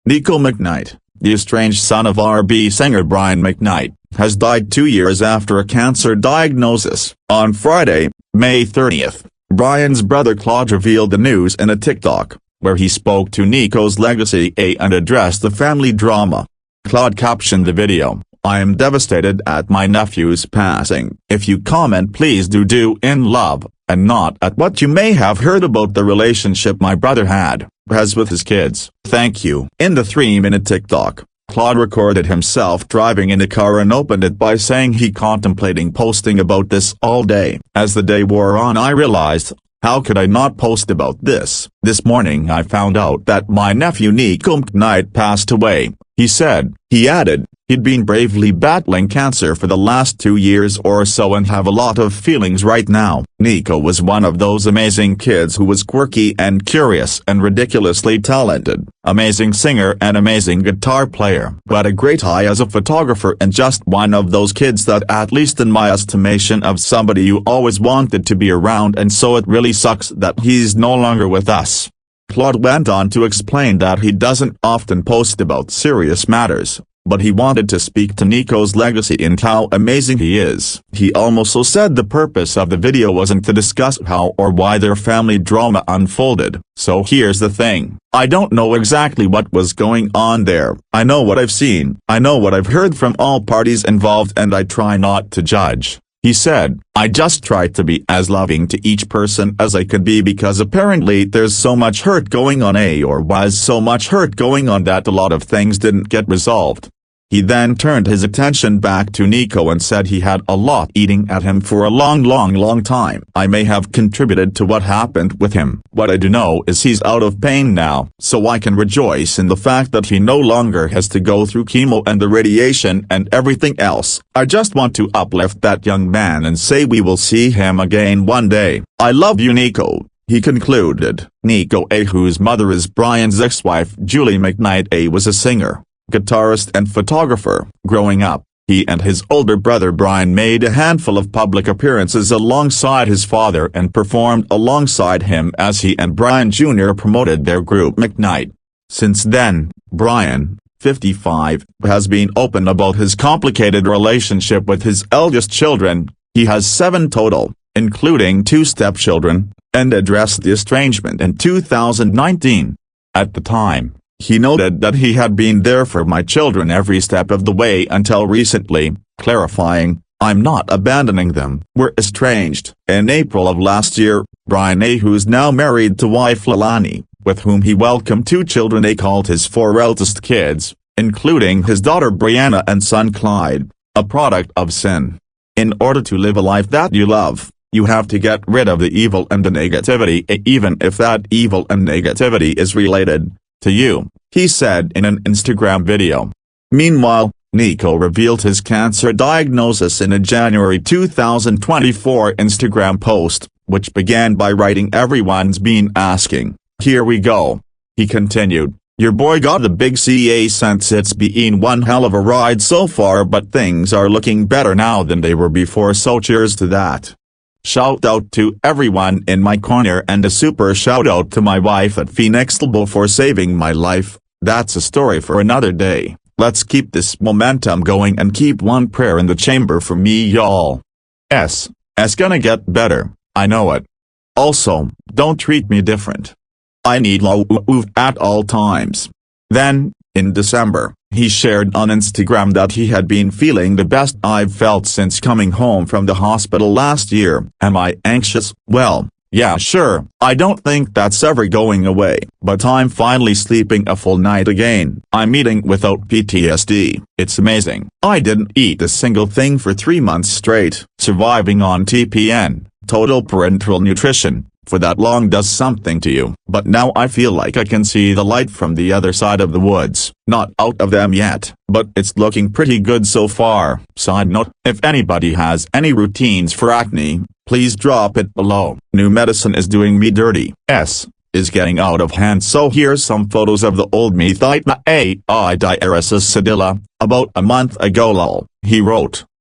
Niko McKnight, the estranged son of R&B singer Brian McKnight, has died 2 years after a cancer diagnosis. On Friday, May 30th, Brian's brother Claude revealed the news in a TikTok, where he spoke to Niko's legacy and addressed the family drama. Claude captioned the video, "I am devastated at my nephew's passing. If you comment, please do in love, and not at what you may have heard about the relationship my brother has with his kids. Thank you." In the 3-minute TikTok, Claude recorded himself driving in the car and opened it by saying he contemplating posting about this all day. "As the day wore on, I realized, how could I not post about this? This morning I found out that my nephew Niko McKnight passed away," he said. He added, he'd been bravely battling cancer for the last 2 years or so and have a lot of feelings right now. Niko was one of those amazing kids who was quirky and curious and ridiculously talented, amazing singer and amazing guitar player, but a great eye as a photographer and just one of those kids that, at least in my estimation, of somebody you always wanted to be around, and so it really sucks that he's no longer with us. Claude went on to explain that he doesn't often post about serious matters, but he wanted to speak to Niko's legacy and how amazing he is. He also said the purpose of the video wasn't to discuss how or why their family drama unfolded. "So here's the thing. I don't know exactly what was going on there. I know what I've seen. I know what I've heard from all parties involved, and I try not to judge," he said. "I just try to be as loving to each person as I could be, because apparently there's so much hurt going on, or was so much hurt going on, that a lot of things didn't get resolved." He then turned his attention back to Niko and said he had a lot eating at him for a long time. "I may have contributed to what happened with him. What I do know is he's out of pain now, so I can rejoice in the fact that he no longer has to go through chemo and the radiation and everything else. I just want to uplift that young man and say we will see him again one day. I love you, Niko," he concluded. Niko, whose mother is Brian's ex-wife Julie McKnight, was a singer, guitarist and photographer. Growing up, he and his older brother Brian made a handful of public appearances alongside his father and performed alongside him as he and Brian Jr. promoted their group McKnight. Since then, Brian, 55, has been open about his complicated relationship with his eldest children. He has 7 total, including 2 stepchildren, and addressed the estrangement in 2019. At the time, he noted that he had been there for my children every step of the way until recently, clarifying, "I'm not abandoning them. We're estranged." In April of last year, Brian, who's now married to wife Leilani, with whom he welcomed 2 children, called his 4 eldest kids, including his daughter Brianna and son Clyde, a product of sin. "In order to live a life that you love, you have to get rid of the evil and the negativity, even if that evil and negativity is related to you," he said in an Instagram video. Meanwhile, Niko revealed his cancer diagnosis in a January 2024 Instagram post, which began by writing, "Everyone's been asking. Here we go." He continued, "Your boy got the big CA since it's been one hell of a ride so far, but things are looking better now than they were before, so cheers to that. Shout out to everyone in my corner, and a super shout out to my wife at Phoenix for saving my life. That's a story for another day. Let's keep this momentum going and keep one prayer in the chamber for me, y'all. It's gonna get better, I know it. Also, don't treat me different. I need love at all times." Then, in December, he shared on Instagram that he had been feeling the best I've felt since coming home from the hospital last year. "Am I anxious? Well, yeah, sure. I don't think that's ever going away, but I'm finally sleeping a full night again. I'm eating without PTSD. It's amazing. I didn't eat a single thing for 3 months straight. Surviving on TPN, total parenteral nutrition, for that long does something to you. But now I feel like I can see the light from the other side of the woods. Not out of them yet, but it's looking pretty good so far." Side note, if anybody has any routines for acne, please drop it below. New medicine is doing me dirty. Is getting out of hand, so here's some photos of the old me. "I diaresis sedilla, about a month ago lol," he wrote.